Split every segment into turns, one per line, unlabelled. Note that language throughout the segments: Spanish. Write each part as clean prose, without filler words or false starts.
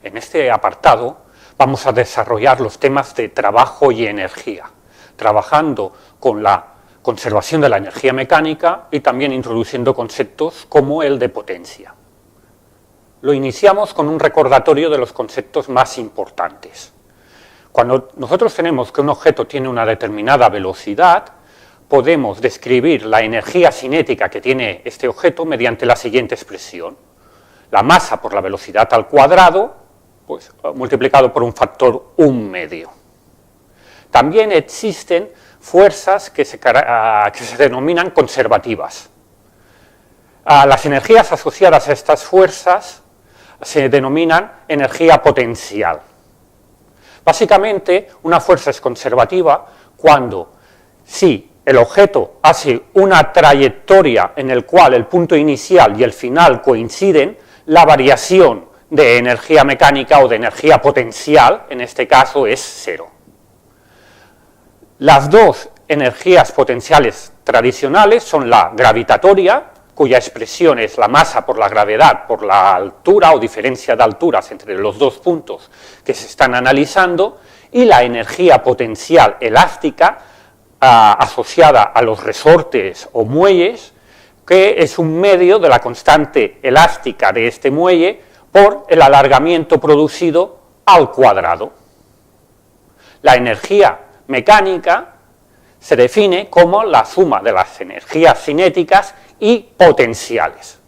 En este apartado vamos a desarrollar los temas de trabajo y energía, trabajando con la conservación de la energía mecánica y también introduciendo conceptos como el de potencia. Lo iniciamos con un recordatorio de los conceptos más importantes. Cuando nosotros tenemos que un objeto tiene una determinada velocidad, podemos describir la energía cinética que tiene este objeto mediante la siguiente expresión. La masa por la velocidad al cuadrado, pues, multiplicado por un factor 1/2. También existen fuerzas que se denominan conservativas. Las energías asociadas a estas fuerzas se denominan energía potencial. Básicamente, una fuerza es conservativa cuando, si el objeto hace una trayectoria en la cual el punto inicial y el final coinciden, la variación de energía mecánica o de energía potencial, en este caso, es 0. Las dos energías potenciales tradicionales son la gravitatoria, cuya expresión es la masa por la gravedad por la altura o diferencia de alturas entre los dos puntos que se están analizando, y la energía potencial elástica asociada a los resortes o muelles, que es un medio de la constante elástica de este muelle por el alargamiento producido al cuadrado. La energía mecánica se define como la suma de las energías cinéticas y potenciales.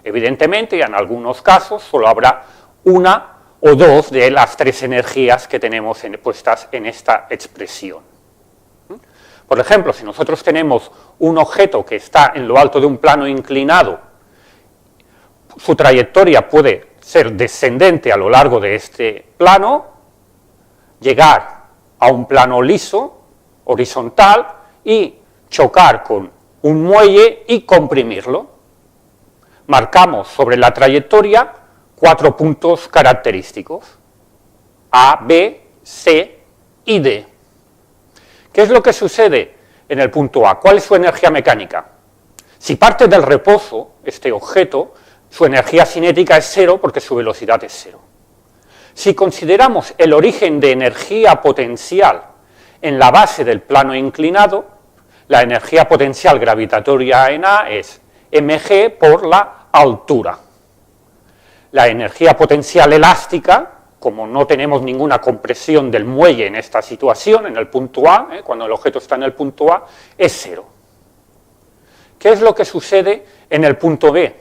Evidentemente, en algunos casos solo habrá una o dos de las tres energías que tenemos puestas en esta expresión. Por ejemplo, si nosotros tenemos un objeto que está en lo alto de un plano inclinado, su trayectoria puede ser descendente a lo largo de este plano, llegar a un plano liso, horizontal, y chocar con un muelle y comprimirlo. Marcamos sobre la trayectoria 4 puntos característicos, A, B, C y D. ¿Qué es lo que sucede en el punto A? ¿Cuál es su energía mecánica? Si parte del reposo, este objeto, su energía cinética es 0 porque su velocidad es 0. Si consideramos el origen de energía potencial en la base del plano inclinado, la energía potencial gravitatoria en A es mg por la altura. La energía potencial elástica, como no tenemos ninguna compresión del muelle en esta situación, en el punto A, cuando el objeto está en el punto A, es 0. ¿Qué es lo que sucede en el punto B?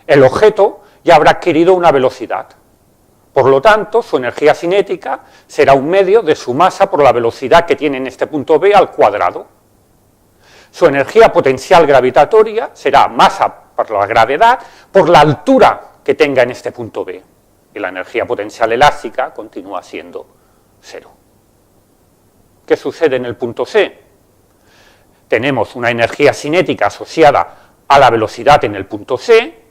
El objeto ya habrá adquirido una velocidad. Por lo tanto, su energía cinética será un medio de su masa por la velocidad que tiene en este punto B al cuadrado. Su energía potencial gravitatoria será masa por la gravedad por la altura que tenga en este punto B. Y la energía potencial elástica continúa siendo 0. ¿Qué sucede en el punto C? Tenemos una energía cinética asociada a la velocidad en el punto C,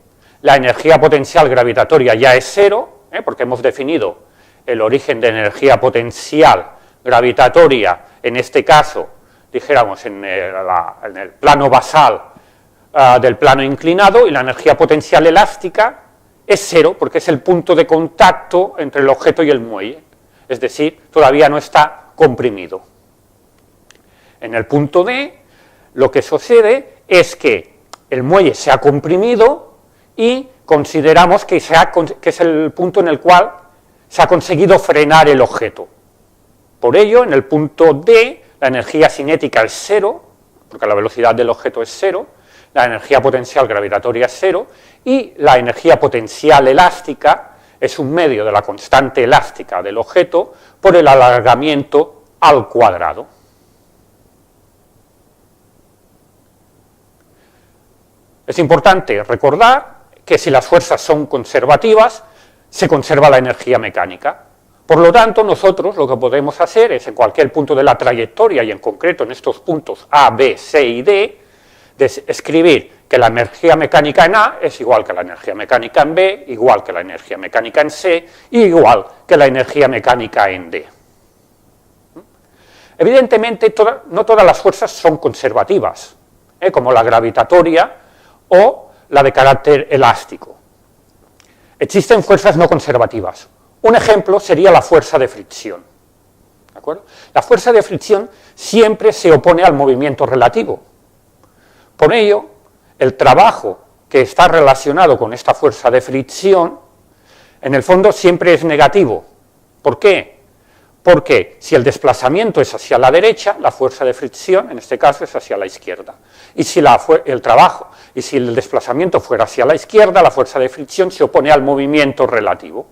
la energía potencial gravitatoria ya es 0, porque hemos definido el origen de energía potencial gravitatoria, en este caso, dijéramos, en el plano basal del plano inclinado, y la energía potencial elástica es 0, porque es el punto de contacto entre el objeto y el muelle, es decir, todavía no está comprimido. En el punto D, lo que sucede es que el muelle se ha comprimido y consideramos que es el punto en el cual se ha conseguido frenar el objeto. Por ello, en el punto D, la energía cinética es 0, porque la velocidad del objeto es 0, la energía potencial gravitatoria es 0, y la energía potencial elástica es un medio de la constante elástica del objeto por el alargamiento al cuadrado. Es importante recordar que si las fuerzas son conservativas, se conserva la energía mecánica. Por lo tanto, nosotros lo que podemos hacer es, en cualquier punto de la trayectoria, y en concreto en estos puntos A, B, C y D, escribir que la energía mecánica en A es igual que la energía mecánica en B, igual que la energía mecánica en C, y igual que la energía mecánica en D. Evidentemente, no todas las fuerzas son conservativas, como la gravitatoria o la de carácter elástico. Existen fuerzas no conservativas, Un ejemplo sería la fuerza de fricción. ¿De acuerdo? La fuerza de fricción siempre se opone al movimiento relativo. Por ello, el trabajo que está relacionado con esta fuerza de fricción, en el fondo siempre es negativo. ¿Por qué? Porque si el desplazamiento es hacia la derecha, la fuerza de fricción, en este caso, es hacia la izquierda. Y si el desplazamiento fuera hacia la izquierda, la fuerza de fricción se opone al movimiento relativo.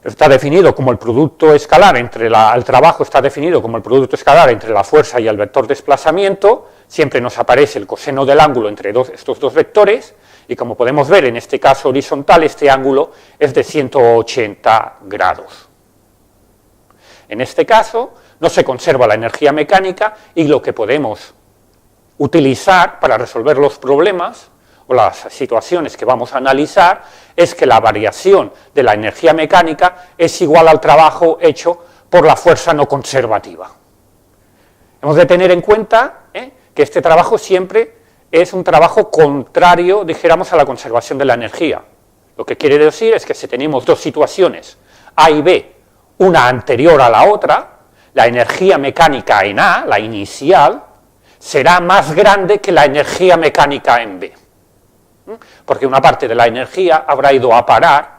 Está definido como el producto escalar el trabajo está definido como el producto escalar entre la fuerza y el vector desplazamiento. Siempre nos aparece el coseno del ángulo entre estos dos vectores, y como podemos ver en este caso horizontal, este ángulo es de 180 grados. En este caso no se conserva la energía mecánica, y lo que podemos utilizar para resolver los problemas o las situaciones que vamos a analizar es que la variación de la energía mecánica es igual al trabajo hecho por la fuerza no conservativa. Hemos de tener en cuenta que este trabajo siempre es un trabajo contrario, dijéramos, a la conservación de la energía. Lo que quiere decir es que si tenemos dos situaciones, A y B, una anterior a la otra, la energía mecánica en A, la inicial, será más grande que la energía mecánica en B. Porque una parte de la energía habrá ido a parar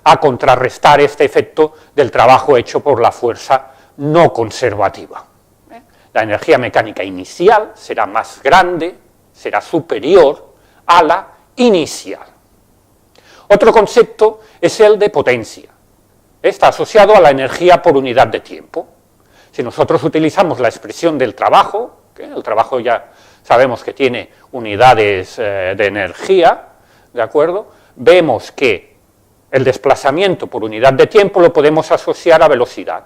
a contrarrestar este efecto del trabajo hecho por la fuerza no conservativa. La energía mecánica inicial será más grande, será superior a la inicial. Otro concepto es el de potencia. Está asociado a la energía por unidad de tiempo. Si nosotros utilizamos la expresión del trabajo, el trabajo ya sabemos que tiene unidades de energía, ¿de acuerdo? Vemos que el desplazamiento por unidad de tiempo lo podemos asociar a velocidad.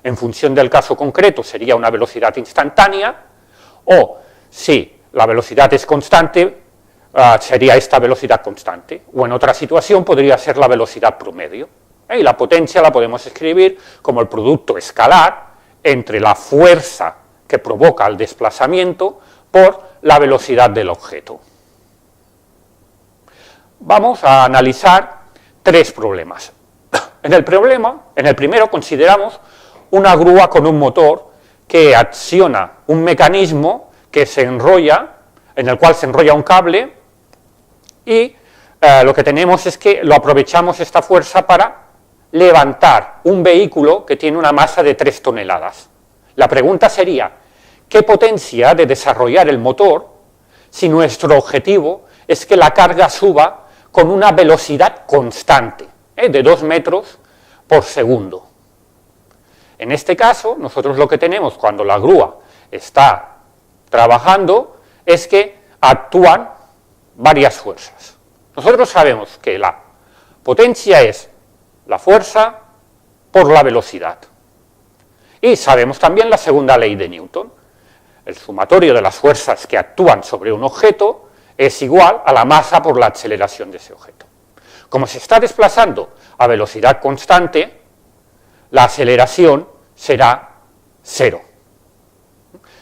En función del caso concreto sería una velocidad instantánea, o si la velocidad es constante, sería esta velocidad constante, o en otra situación podría ser la velocidad promedio. Y la potencia la podemos escribir como el producto escalar entre la fuerza que provoca el desplazamiento por la velocidad del objeto. Vamos a analizar tres problemas. En el primero consideramos una grúa con un motor que acciona un mecanismo que se enrolla, en el cual se enrolla un cable, y lo que tenemos es que lo aprovechamos esta fuerza para levantar un vehículo que tiene una masa de 3 toneladas. La pregunta sería, ¿qué potencia ha de desarrollar el motor si nuestro objetivo es que la carga suba con una velocidad constante, de 2 metros por segundo? En este caso, nosotros lo que tenemos cuando la grúa está trabajando es que actúan varias fuerzas. Nosotros sabemos que la potencia es la fuerza por la velocidad. Y sabemos también la segunda ley de Newton. El sumatorio de las fuerzas que actúan sobre un objeto es igual a la masa por la aceleración de ese objeto. Como se está desplazando a velocidad constante, la aceleración será 0.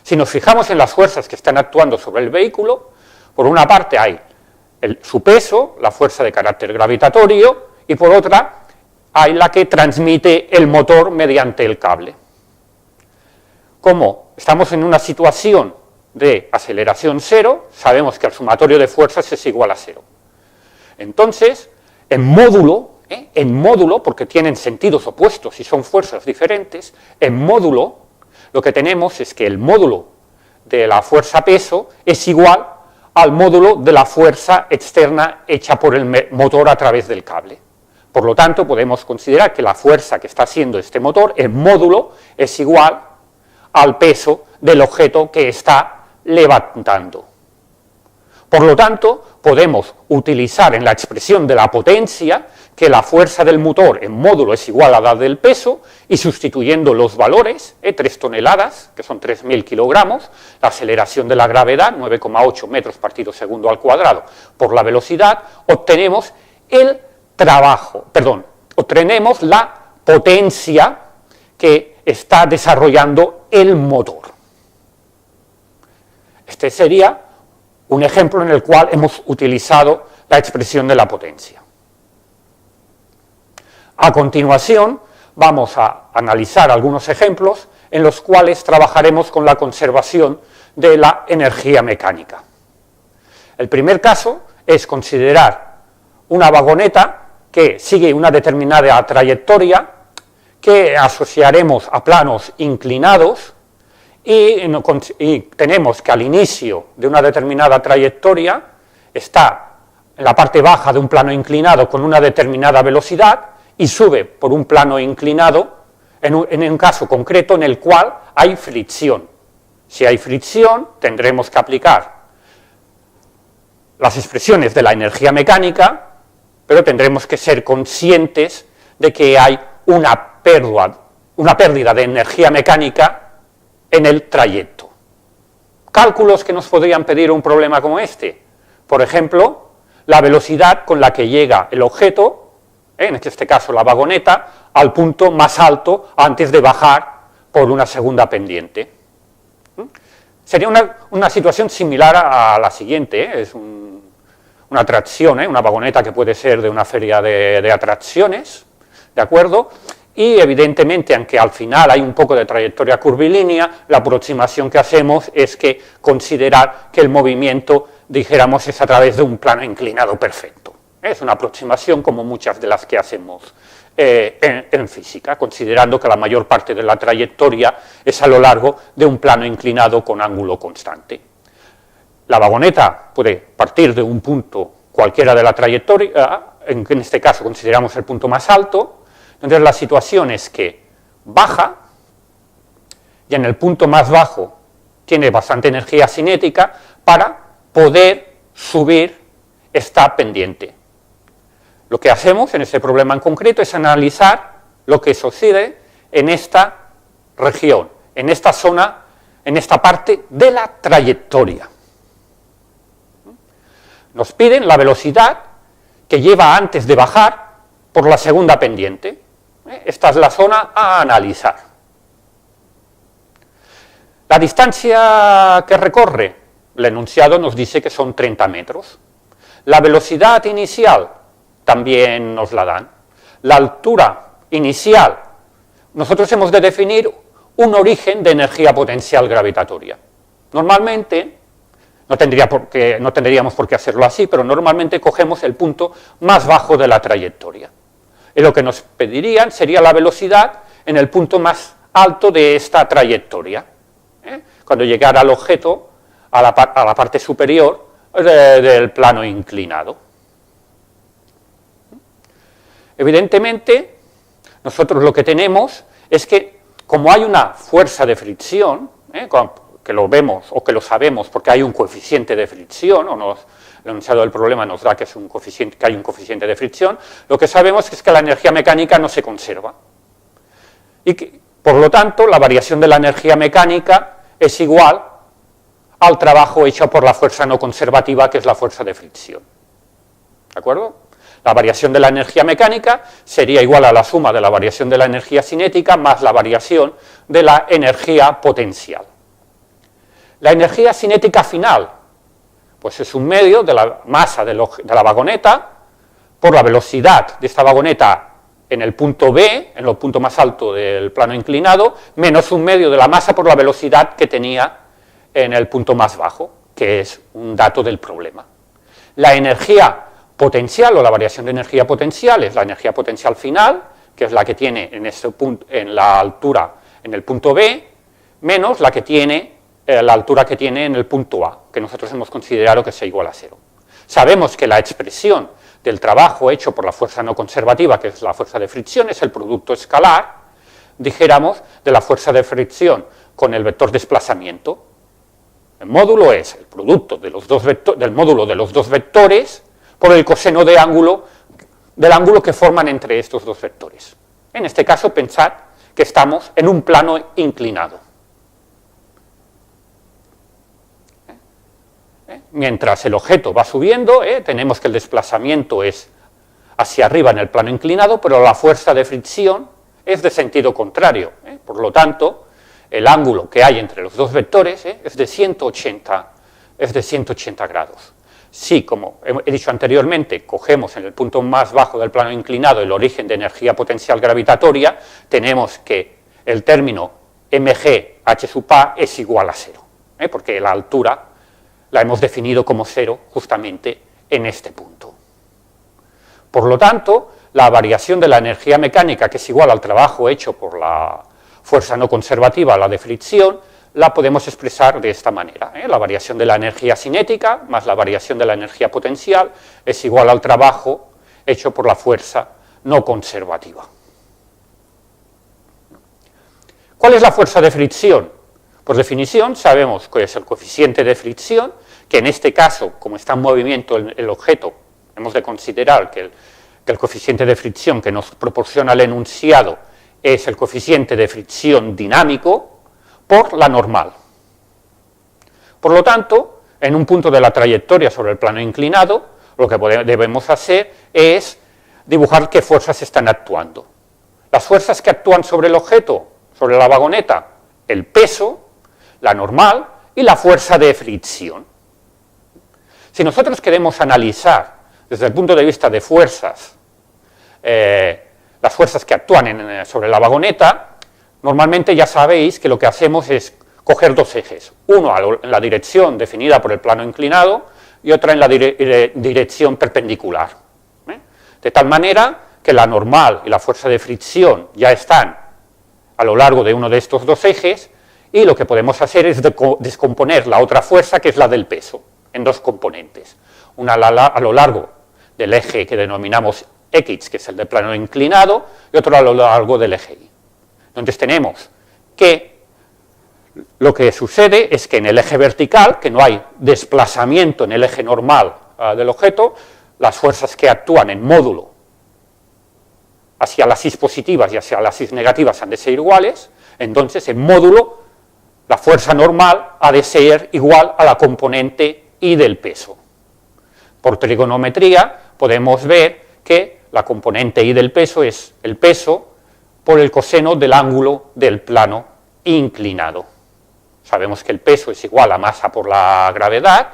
Si nos fijamos en las fuerzas que están actuando sobre el vehículo, por una parte hay su peso, la fuerza de carácter gravitatorio, y por otra hay la que transmite el motor mediante el cable. Como estamos en una situación de aceleración 0, sabemos que el sumatorio de fuerzas es igual a 0. Entonces, en módulo, porque tienen sentidos opuestos y son fuerzas diferentes, en módulo lo que tenemos es que el módulo de la fuerza peso es igual al módulo de la fuerza externa hecha por el motor a través del cable. Por lo tanto, podemos considerar que la fuerza que está haciendo este motor en módulo es igual al peso del objeto que está levantando. Por lo tanto, podemos utilizar en la expresión de la potencia que la fuerza del motor en módulo es igual a la del peso, y sustituyendo los valores, 3 toneladas, que son 3.000 kilogramos, la aceleración de la gravedad, 9,8 metros partido segundo al cuadrado, por la velocidad, obtenemos obtenemos la potencia que está desarrollando el motor. Este sería un ejemplo en el cual hemos utilizado la expresión de la potencia. A continuación, vamos a analizar algunos ejemplos en los cuales trabajaremos con la conservación de la energía mecánica. El primer caso es considerar una vagoneta que sigue una determinada trayectoria que asociaremos a planos inclinados y tenemos que al inicio de una determinada trayectoria está en la parte baja de un plano inclinado con una determinada velocidad y sube por un plano inclinado en un caso concreto en el cual hay fricción. Si hay fricción, tendremos que aplicar las expresiones de la energía mecánica, pero tendremos que ser conscientes de que hay una pérdida de energía mecánica en el trayecto. Cálculos que nos podrían pedir un problema como este. Por ejemplo, la velocidad con la que llega el objeto, en este caso la vagoneta, al punto más alto antes de bajar por una segunda pendiente. Sería una situación similar a la siguiente, es una atracción, una vagoneta que puede ser de una feria de atracciones, ¿de acuerdo? Y evidentemente, aunque al final hay un poco de trayectoria curvilínea, la aproximación que hacemos es que considerar que el movimiento, dijéramos, es a través de un plano inclinado perfecto. Es una aproximación como muchas de las que hacemos en física, considerando que la mayor parte de la trayectoria es a lo largo de un plano inclinado con ángulo constante. La vagoneta puede partir de un punto cualquiera de la trayectoria, en este caso consideramos el punto más alto. Entonces la situación es que baja y en el punto más bajo tiene bastante energía cinética para poder subir esta pendiente. Lo que hacemos en este problema en concreto es analizar lo que sucede en esta región, en esta zona, en esta parte de la trayectoria. Nos piden la velocidad que lleva antes de bajar por la segunda pendiente. Esta es la zona a analizar. La distancia que recorre, el enunciado nos dice que son 30 metros. La velocidad inicial también nos la dan. La altura inicial, nosotros hemos de definir un origen de energía potencial gravitatoria. Normalmente, no tendríamos por qué hacerlo así, pero normalmente cogemos el punto más bajo de la trayectoria. Y lo que nos pedirían sería la velocidad en el punto más alto de esta trayectoria, cuando llegara el objeto a la parte superior del plano inclinado. Evidentemente, nosotros lo que tenemos es que, como hay una fuerza de fricción, que lo vemos o que lo sabemos porque hay un coeficiente de fricción, el enunciado del problema nos da que hay un coeficiente de fricción, lo que sabemos es que la energía mecánica no se conserva. Y que, por lo tanto, la variación de la energía mecánica es igual al trabajo hecho por la fuerza no conservativa, que es la fuerza de fricción. ¿De acuerdo? La variación de la energía mecánica sería igual a la suma de la variación de la energía cinética más la variación de la energía potencial. La energía cinética final, pues es un medio de la masa de la vagoneta por la velocidad de esta vagoneta en el punto B, en el punto más alto del plano inclinado, menos un medio de la masa por la velocidad que tenía en el punto más bajo, que es un dato del problema. La energía potencial o la variación de energía potencial es la energía potencial final, que es la que tiene en este punto, en la altura en el punto B, menos la que tiene la altura que tiene en el punto A, que nosotros hemos considerado que sea igual a 0. Sabemos que la expresión del trabajo hecho por la fuerza no conservativa, que es la fuerza de fricción, es el producto escalar, dijéramos, de la fuerza de fricción con el vector desplazamiento. El módulo es el producto de los del módulo de los dos vectores por el coseno del ángulo que forman entre estos dos vectores. En este caso, pensad que estamos en un plano inclinado. Mientras el objeto va subiendo, tenemos que el desplazamiento es hacia arriba en el plano inclinado, pero la fuerza de fricción es de sentido contrario. Por lo tanto, el ángulo que hay entre los dos vectores es de 180 grados. Si, como he dicho anteriormente, cogemos en el punto más bajo del plano inclinado el origen de energía potencial gravitatoria, tenemos que el término mg h sub a es igual a 0, porque la altura la hemos definido como 0 justamente en este punto. Por lo tanto, la variación de la energía mecánica, que es igual al trabajo hecho por la fuerza no conservativa, la de fricción, la podemos expresar de esta manera. La variación de la energía cinética más la variación de la energía potencial es igual al trabajo hecho por la fuerza no conservativa. ¿Cuál es la fuerza de fricción? Por definición sabemos que es el coeficiente de fricción, que en este caso, como está en movimiento el objeto, hemos de considerar que el coeficiente de fricción que nos proporciona el enunciado es el coeficiente de fricción dinámico por la normal. Por lo tanto, en un punto de la trayectoria sobre el plano inclinado, lo que debemos hacer es dibujar qué fuerzas están actuando. Las fuerzas que actúan sobre el objeto, sobre la vagoneta, el peso, la normal y la fuerza de fricción. Si nosotros queremos analizar desde el punto de vista de fuerzas, las fuerzas que actúan sobre la vagoneta, normalmente ya sabéis que lo que hacemos es coger dos ejes, uno en la dirección definida por el plano inclinado y otra en la dirección perpendicular. De tal manera que la normal y la fuerza de fricción ya están a lo largo de uno de estos dos ejes y lo que podemos hacer es descomponer la otra fuerza, que es la del peso, en dos componentes. Una a lo largo del eje que denominamos X, que es el de plano inclinado, y otro a lo largo del eje Y. Entonces tenemos que lo que sucede es que en el eje vertical, que no hay desplazamiento en el eje normal del objeto, las fuerzas que actúan en módulo hacia las Y positivas y hacia las Y negativas han de ser iguales, entonces en módulo la fuerza normal ha de ser igual a la componente Y del peso. Por trigonometría podemos ver que la componente Y del peso es el peso por el coseno del ángulo del plano inclinado. Sabemos que el peso es igual a masa por la gravedad,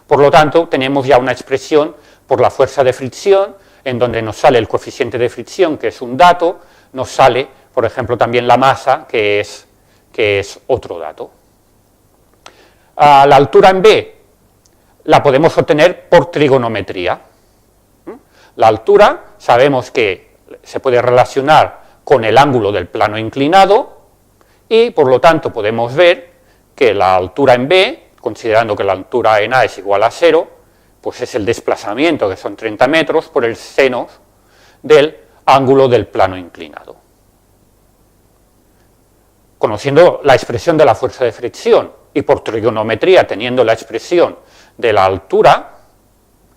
por lo tanto tenemos ya una expresión por la fuerza de fricción, en donde nos sale el coeficiente de fricción, que es un dato, nos sale, por ejemplo, también la masa, que es otro dato. La altura en B la podemos obtener por trigonometría. La altura sabemos que se puede relacionar con el ángulo del plano inclinado y, por lo tanto, podemos ver que la altura en B, considerando que la altura en A es igual a 0, pues es el desplazamiento, que son 30 metros, por el seno del ángulo del plano inclinado. Conociendo la expresión de la fuerza de fricción y por trigonometría teniendo la expresión de la altura,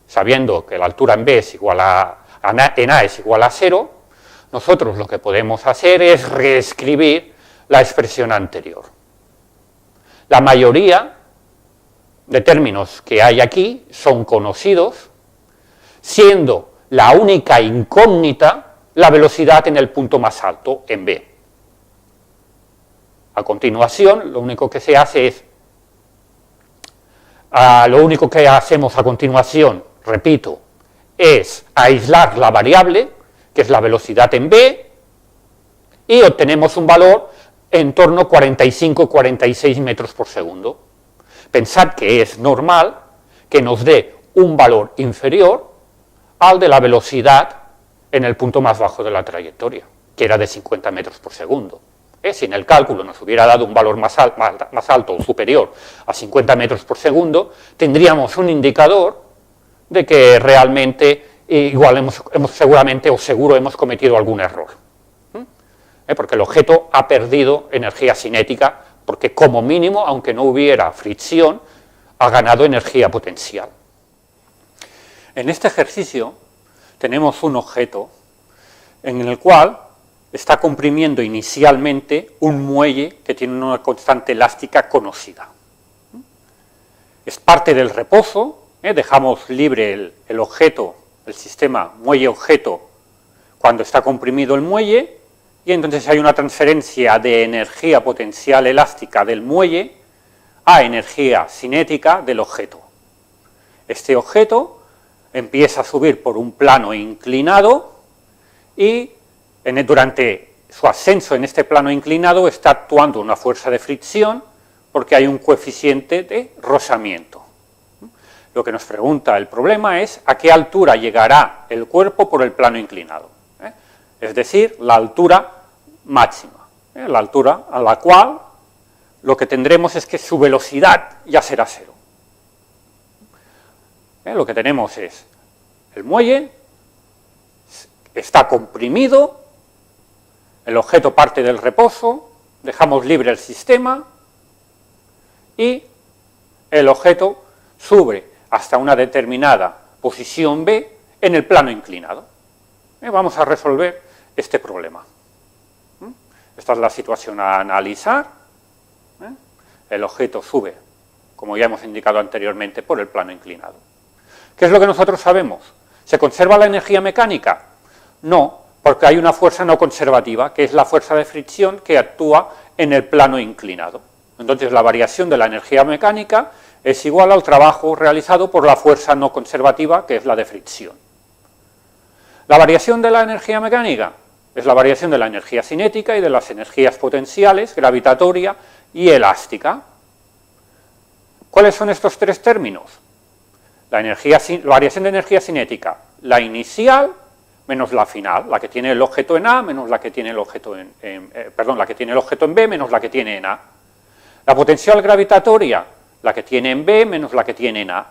sabiendo que la altura en B es igual en A es igual a 0, nosotros lo que podemos hacer es reescribir la expresión anterior. La mayoría de términos que hay aquí son conocidos, siendo la única incógnita la velocidad en el punto más alto, en B. A continuación, lo único que se hace es, lo único que hacemos a continuación, repito, es aislar la variable, que es la velocidad en B, y obtenemos un valor en torno a 45-46 metros por segundo. Pensad que es normal que nos dé un valor inferior al de la velocidad en el punto más bajo de la trayectoria, que era de 50 metros por segundo. Si en el cálculo nos hubiera dado un valor más alto o superior a 50 metros por segundo, tendríamos un indicador de que realmente igual seguramente o seguro hemos cometido algún error. Porque el objeto ha perdido energía cinética, porque como mínimo, aunque no hubiera fricción, ha ganado energía potencial. En este ejercicio tenemos un objeto en el cual está comprimiendo inicialmente un muelle que tiene una constante elástica conocida. Es parte del reposo, dejamos libre el objeto, el sistema muelle-objeto, cuando está comprimido el muelle, y entonces hay una transferencia de energía potencial elástica del muelle a energía cinética del objeto. Este objeto empieza a subir por un plano inclinado y durante su ascenso en este plano inclinado está actuando una fuerza de fricción porque hay un coeficiente de rozamiento. Lo que nos pregunta el problema es a qué altura llegará el cuerpo por el plano inclinado, es decir, la altura máxima, la altura a la cual lo que tendremos es que su velocidad ya será cero. Lo que tenemos es el muelle, está comprimido, el objeto parte del reposo, dejamos libre el sistema y el objeto sube hasta una determinada posición B en el plano inclinado. Vamos a resolver este problema. Esta es la situación a analizar. El objeto sube, como ya hemos indicado anteriormente, por el plano inclinado. ¿Qué es lo que nosotros sabemos? ¿Se conserva la energía mecánica? No, porque hay una fuerza no conservativa, que es la fuerza de fricción que actúa en el plano inclinado. Entonces, la variación de la energía mecánica es igual al trabajo realizado por la fuerza no conservativa, que es la de fricción. La variación de la energía mecánica es la variación de la energía cinética y de las energías potenciales, gravitatoria y elástica. ¿Cuáles son estos tres términos? La variación de energía cinética, la inicial menos la final, la que tiene el objeto en A menos la que tiene el objeto la que tiene el objeto en B menos la que tiene en A. La potencial gravitatoria, la que tiene en B menos la que tiene en A.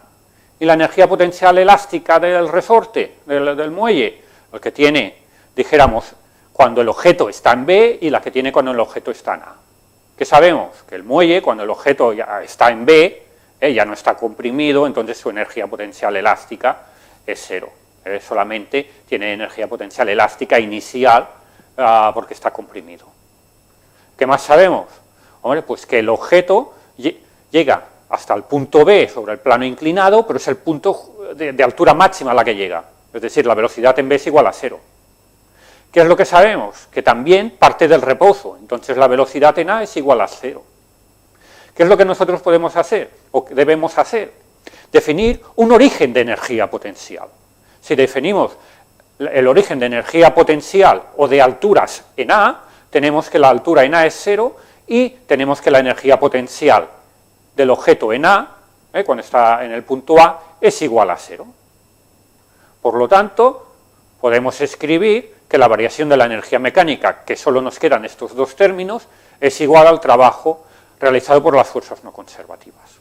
Y la energía potencial elástica del resorte, del muelle, el que tiene, dijéramos, cuando el objeto está en B y la que tiene cuando el objeto está en A. ¿Qué sabemos? Que el muelle, cuando el objeto ya está en B, ya no está comprimido, entonces su energía potencial elástica es cero. Solamente tiene energía potencial elástica inicial porque está comprimido. ¿Qué más sabemos? Hombre, pues que el objeto llega hasta el punto B sobre el plano inclinado, pero es el punto de altura máxima a la que llega. Es decir, la velocidad en B es igual a cero. ¿Qué es lo que sabemos? Que también parte del reposo, entonces la velocidad en A es igual a cero. ¿Qué es lo que nosotros podemos hacer, o que debemos hacer? Definir un origen de energía potencial. Si definimos el origen de energía potencial o de alturas en A, tenemos que la altura en A es cero y tenemos que la energía potencial del objeto en A, cuando está en el punto A, es igual a cero. Por lo tanto, podemos escribir que la variación de la energía mecánica, que solo nos quedan estos dos términos, es igual al trabajo realizado por las fuerzas no conservativas.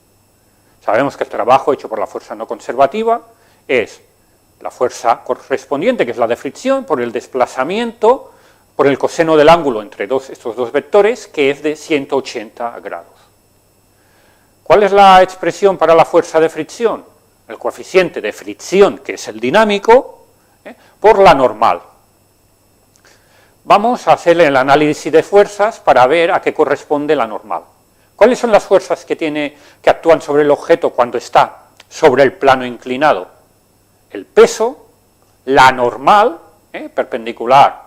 Sabemos que el trabajo hecho por la fuerza no conservativa es la fuerza correspondiente, que es la de fricción, por el desplazamiento, por el coseno del ángulo entre estos dos vectores, que es de 180 grados. ¿Cuál es la expresión para la fuerza de fricción? El coeficiente de fricción, que es el dinámico, por la normal. Vamos a hacer el análisis de fuerzas para ver a qué corresponde la normal. ¿Cuáles son las fuerzas que actúan sobre el objeto cuando está sobre el plano inclinado? El peso, la normal, perpendicular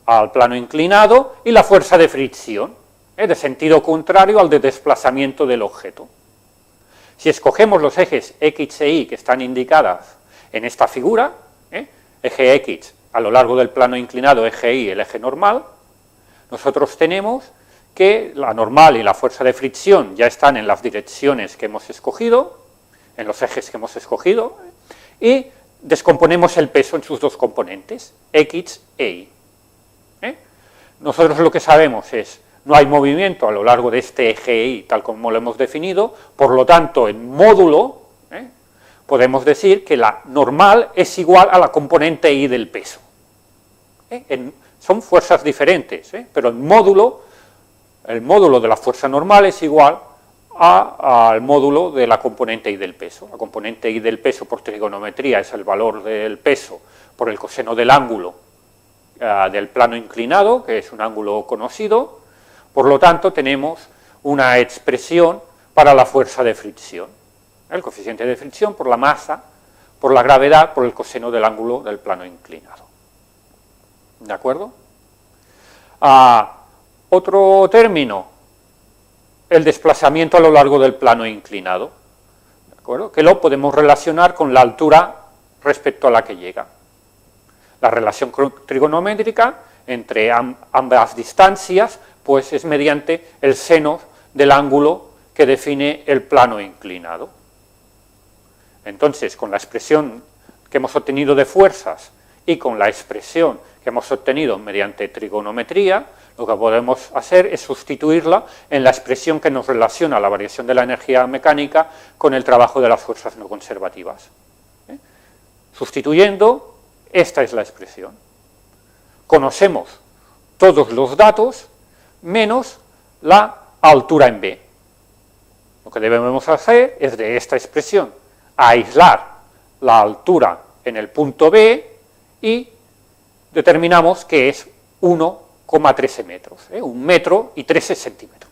al plano inclinado, y la fuerza de fricción, de sentido contrario al de desplazamiento del objeto. Si escogemos los ejes X e Y que están indicadas en esta figura, eje X a lo largo del plano inclinado, eje Y, el eje normal, nosotros tenemos que la normal y la fuerza de fricción ya están en las direcciones que hemos escogido, en los ejes que hemos escogido, y descomponemos el peso en sus dos componentes, X e Y. Nosotros lo que sabemos es, no hay movimiento a lo largo de este eje Y, tal como lo hemos definido, por lo tanto, en módulo, podemos decir que la normal es igual a la componente Y del peso. Son fuerzas diferentes, pero el módulo de la fuerza normal es igual al módulo de la componente Y del peso. La componente Y del peso por trigonometría es el valor del peso por el coseno del ángulo del plano inclinado, que es un ángulo conocido. Por lo tanto, tenemos una expresión para la fuerza de fricción. El coeficiente de fricción por la masa, por la gravedad, por el coseno del ángulo del plano inclinado. ¿De acuerdo? Otro término, el desplazamiento a lo largo del plano inclinado. acuerdo? Que lo podemos relacionar con la altura respecto a la que llega. La relación trigonométrica entre ambas distancias pues es mediante el seno del ángulo que define el plano inclinado. Entonces, con la expresión que hemos obtenido de fuerzas y con la expresión que hemos obtenido mediante trigonometría, lo que podemos hacer es sustituirla en la expresión que nos relaciona la variación de la energía mecánica con el trabajo de las fuerzas no conservativas. Sustituyendo, esta es la expresión. Conocemos todos los datos menos la altura en B. Lo que debemos hacer es de esta expresión aislar la altura en el punto B y determinamos que es 1,13 metros, 1 metro y 13 centímetros.